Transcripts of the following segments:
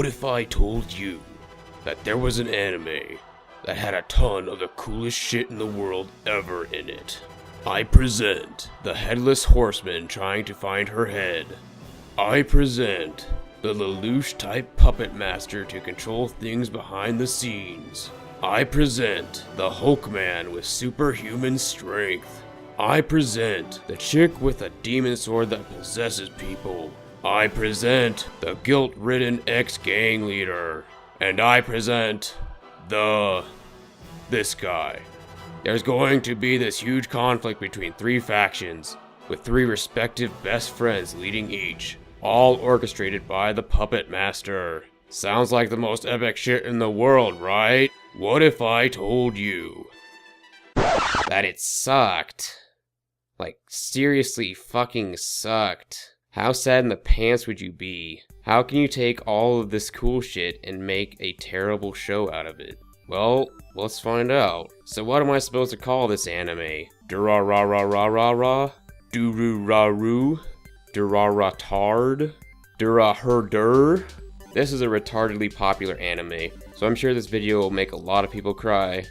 What if I told you that there was an anime that had a ton of the coolest shit in the world ever in it? I present the Headless Horseman trying to find her head. I present the Lelouch-type puppet master to control things behind the scenes. I present the Hulkman with superhuman strength. I present the chick with a demon sword that possesses people. I present the guilt-ridden ex-gang leader. And I present this guy. There's going to be this huge conflict between three factions, with three respective best friends leading each, all orchestrated by the Puppet Master. Sounds like the most epic shit in the world, right? What if I told you that it sucked? Like, seriously fucking sucked. How sad in the pants would you be? How can you take all of this cool shit and make a terrible show out of it? Well, let's find out. So what am I supposed to call this anime? Durarara? Dururaru? Duraratard? Duraherder? This is a retardedly popular anime, so I'm sure this video will make a lot of people cry.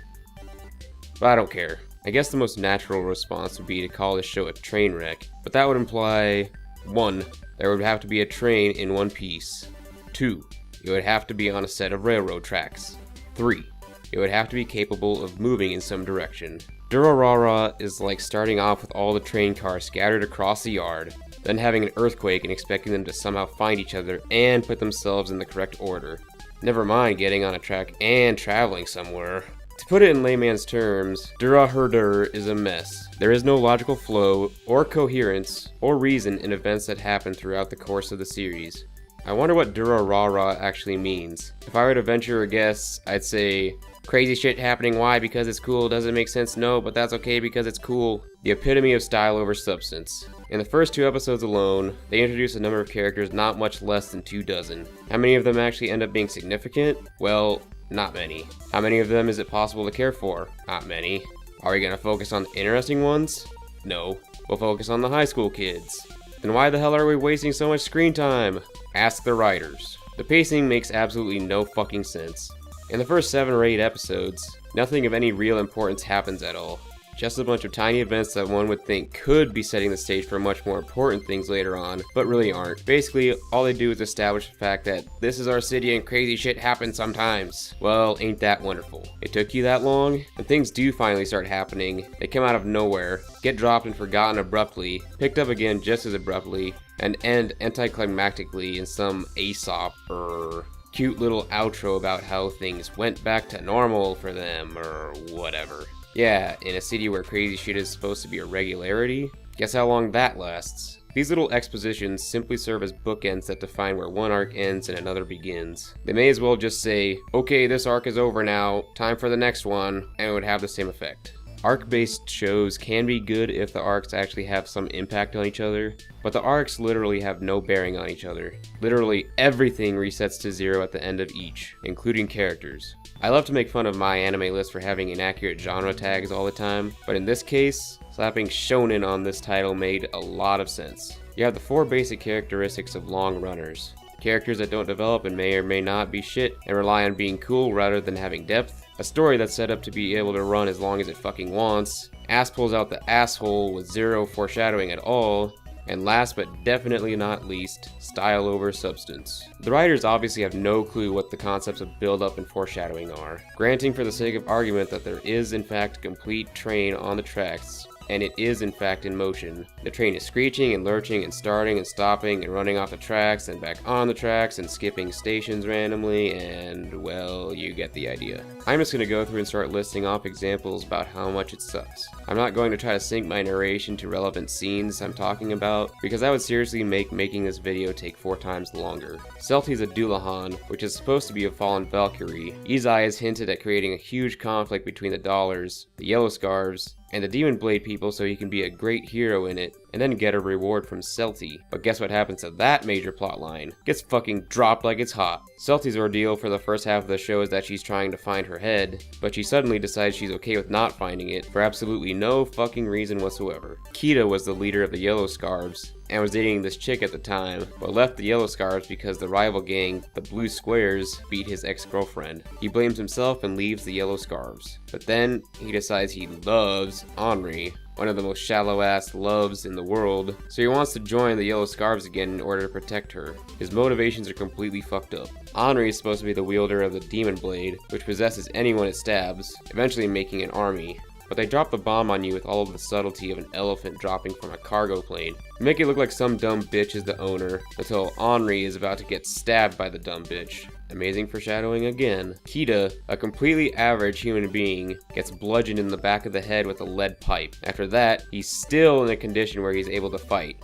But I don't care. I guess the most natural response would be to call this show a train wreck, but that would imply 1. There would have to be a train in one piece. 2. It would have to be on a set of railroad tracks. 3. It would have to be capable of moving in some direction. Durarara is like starting off with all the train cars scattered across the yard, then having an earthquake and expecting them to somehow find each other and put themselves in the correct order. Never mind getting on a track and traveling somewhere. To put it in layman's terms, Duraherder is a mess. There is no logical flow, or coherence, or reason in events that happen throughout the course of the series. I wonder what Durarara actually means. If I were to venture a guess, I'd say, crazy shit happening, why? Because it's cool, doesn't make sense, no, but that's okay because it's cool. The epitome of style over substance. In the first 2 episodes alone, they introduce a number of characters not much less than 2 dozen. How many of them actually end up being significant? Well, not many. How many of them is it possible to care for? Not many. Are we gonna focus on the interesting ones? No. We'll focus on the high school kids. Then why the hell are we wasting so much screen time? Ask the writers. The pacing makes absolutely no fucking sense. In the first 7 or 8 episodes, nothing of any real importance happens at all. Just a bunch of tiny events that one would think could be setting the stage for much more important things later on, but really aren't. Basically, all they do is establish the fact that this is our city and crazy shit happens sometimes. Well, ain't that wonderful. It took you that long? When things do finally start happening, they come out of nowhere, get dropped and forgotten abruptly, picked up again just as abruptly, and end anticlimactically in some Aesop or cute little outro about how things went back to normal for them or whatever. Yeah, in a city where crazy shit is supposed to be a regularity? Guess how long that lasts. These little expositions simply serve as bookends that define where one arc ends and another begins. They may as well just say, okay, this arc is over now, time for the next one, and it would have the same effect. Arc-based shows can be good if the arcs actually have some impact on each other, but the arcs literally have no bearing on each other. Literally everything resets to 0 at the end of each, including characters. I love to make fun of my anime list for having inaccurate genre tags all the time, but in this case, slapping shonen on this title made a lot of sense. You have the 4 basic characteristics of long runners. Characters that don't develop and may or may not be shit and rely on being cool rather than having depth. A story that's set up to be able to run as long as it fucking wants. Ass pulls out the asshole with 0 foreshadowing at all. And last but definitely not least, style over substance. The writers obviously have no clue what the concepts of build-up and foreshadowing are. Granting for the sake of argument that there is in fact a complete train on the tracks, and it is in fact in motion. The train is screeching and lurching and starting and stopping and running off the tracks and back on the tracks and skipping stations randomly, and well, you get the idea. I'm just gonna go through and start listing off examples about how much it sucks. I'm not going to try to sync my narration to relevant scenes I'm talking about, because that would seriously make making this video take 4 times longer. Celti's a Dullahan, which is supposed to be a fallen Valkyrie. Izai has hinted at creating a huge conflict between the Dollars, the Yellow Scarves, and the Demon Blade people so he can be a great hero in it, and then get a reward from Celti. But guess what happens to that major plotline? Gets fucking dropped like it's hot. Celti's ordeal for the first half of the show is that she's trying to find her head, but she suddenly decides she's okay with not finding it for absolutely no fucking reason whatsoever. Kita was the leader of the Yellow Scarves, and was dating this chick at the time, but left the Yellow Scarves because the rival gang, the Blue Squares, beat his ex-girlfriend. He blames himself and leaves the Yellow Scarves. But then he decides he loves Henri, one of the most shallow-ass loves in the world, so he wants to join the Yellow Scarves again in order to protect her. His motivations are completely fucked up. Henri is supposed to be the wielder of the Demon Blade, which possesses anyone it stabs, eventually making an army. But they drop the bomb on you with all of the subtlety of an elephant dropping from a cargo plane. They make it look like some dumb bitch is the owner, until Henri is about to get stabbed by the dumb bitch. Amazing foreshadowing again. Kita, a completely average human being, gets bludgeoned in the back of the head with a lead pipe. After that, he's still in a condition where he's able to fight.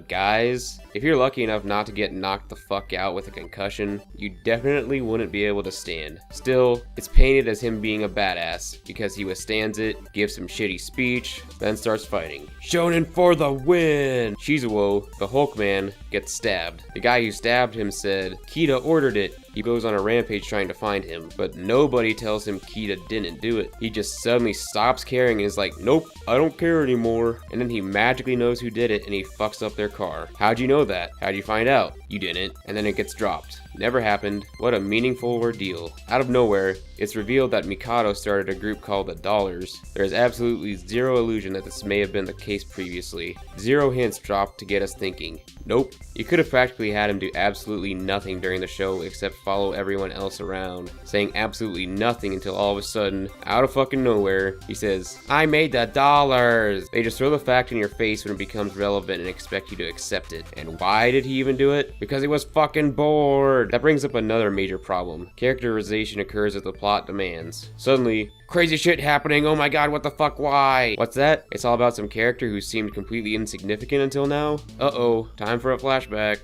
Guys, if you're lucky enough not to get knocked the fuck out with a concussion, you definitely wouldn't be able to stand. Still, it's painted as him being a badass, because he withstands it, gives some shitty speech, then starts fighting. Shonen for the win! Shizuo, the Hulk man, gets stabbed. The guy who stabbed him said, "Kita ordered it." He goes on a rampage trying to find him, but nobody tells him Kita didn't do it. He just suddenly stops caring and is like, "Nope, I don't care anymore." And then he magically knows who did it and he fucks up their car. How'd you know that? How'd you find out? You didn't. And then it gets dropped. Never happened. What a meaningful ordeal. Out of nowhere, it's revealed that Mikado started a group called the Dollars. There is absolutely zero illusion that this may have been the case previously. Zero hints dropped to get us thinking. Nope. You could have practically had him do absolutely nothing during the show except follow everyone else around, saying absolutely nothing until all of a sudden, out of fucking nowhere, he says, "I made the dollars!" They just throw the fact in your face when it becomes relevant and expect you to accept it. And why did he even do it? Because he was fucking bored! That brings up another major problem. Characterization occurs as the plot demands. Suddenly, crazy shit happening, oh my god, what the fuck, why? What's that? It's all about some character who seemed completely insignificant until now? Uh-oh, time for a flashback.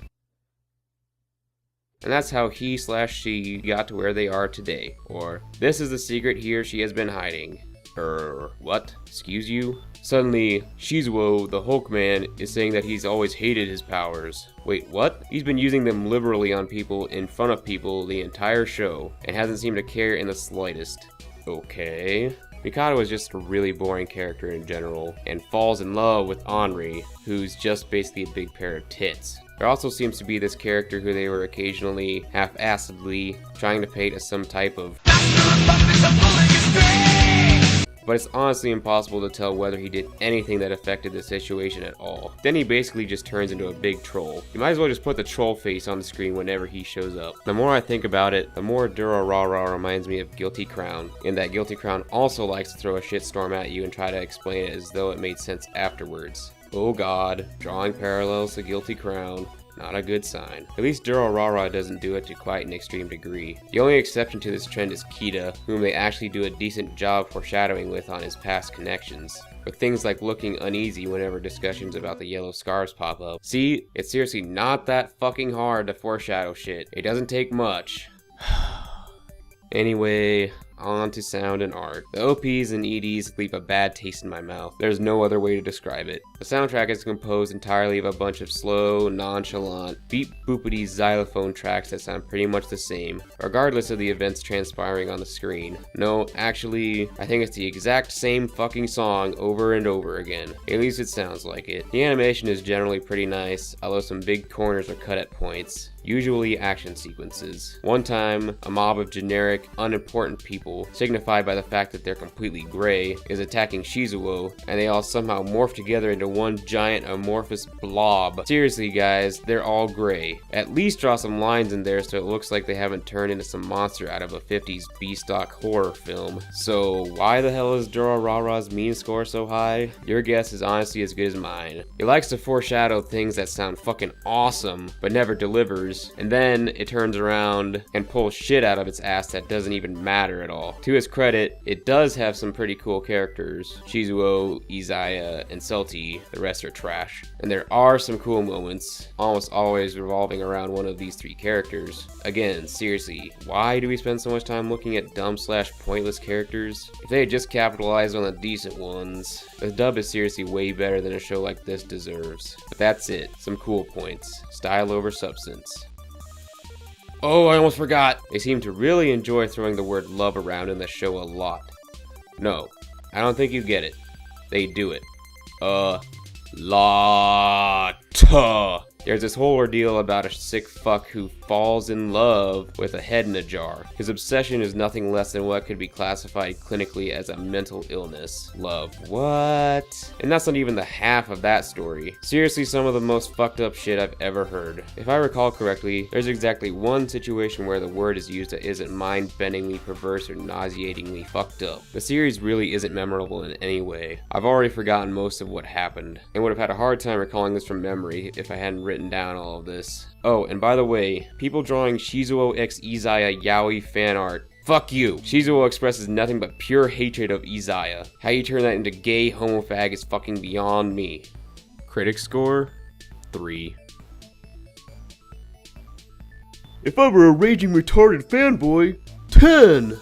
And that's how he/she got to where they are today. Or, this is the secret he or she has been hiding. What? Excuse you? Suddenly, Shizuo, the Hulk man, is saying that he's always hated his powers. Wait, what? He's been using them liberally on people in front of people the entire show, and hasn't seemed to care in the slightest. Okay. Mikado is just a really boring character in general, and falls in love with Henri, who's just basically a big pair of tits. There also seems to be this character who they were occasionally, half-assedly, trying to paint as some type of but it's honestly impossible to tell whether he did anything that affected the situation at all. Then he basically just turns into a big troll. You might as well just put the troll face on the screen whenever he shows up. The more I think about it, the more Durarara reminds me of Guilty Crown, in that Guilty Crown also likes to throw a shitstorm at you and try to explain it as though it made sense afterwards. Oh god, drawing parallels to Guilty Crown. Not a good sign. At least Durarara doesn't do it to quite an extreme degree. The only exception to this trend is Kita, whom they actually do a decent job foreshadowing with on his past connections, with things like looking uneasy whenever discussions about the Yellow Scarves pop up. See, it's seriously not that fucking hard to foreshadow shit. It doesn't take much. Anyway, on to sound and art. The OPs and EDs leave a bad taste in my mouth. There's no other way to describe it. The soundtrack is composed entirely of a bunch of slow, nonchalant, beep-boopity xylophone tracks that sound pretty much the same, regardless of the events transpiring on the screen. No, actually, I think it's the exact same fucking song over and over again. At least it sounds like it. The animation is generally pretty nice, although some big corners are cut at points. Usually action sequences. One time, a mob of generic, unimportant people, signified by the fact that they're completely gray, is attacking Shizuo, and they all somehow morph together into one giant amorphous blob. Seriously guys, they're all gray. At least draw some lines in there so it looks like they haven't turned into some monster out of a 50s B-stock horror film. So why the hell is Durarara's mean score so high? Your guess is honestly as good as mine. He likes to foreshadow things that sound fucking awesome, but never delivers. And then it turns around and pulls shit out of its ass that doesn't even matter at all. To his credit, it does have some pretty cool characters. Shizuo, Izaya, and Celti, the rest are trash. And there are some cool moments, almost always revolving around one of these three characters. Again, seriously, why do we spend so much time looking at dumb/pointless characters? If they had just capitalized on the decent ones, the dub is seriously way better than a show like this deserves. But that's it, some cool points. Style over substance. Oh, I almost forgot! They seem to really enjoy throwing the word love around in the show a lot. No, I don't think you get it. They do it. A lot. Tuh. There's this whole ordeal about a sick fuck who falls in love with a head in a jar. His obsession is nothing less than what could be classified clinically as a mental illness. Love. What? And that's not even the half of that story. Seriously, some of the most fucked up shit I've ever heard. If I recall correctly, there's exactly one situation where the word is used that isn't mind-bendingly perverse or nauseatingly fucked up. The series really isn't memorable in any way. I've already forgotten most of what happened, and would have had a hard time recalling this from memory if I hadn't written down all of this. Oh, and by the way, people drawing Shizuo x Izaya yaoi fan art, fuck you! Shizuo expresses nothing but pure hatred of Izaya. How you turn that into gay homofag is fucking beyond me. Critic score? 3. If I were a raging retarded fanboy, 10!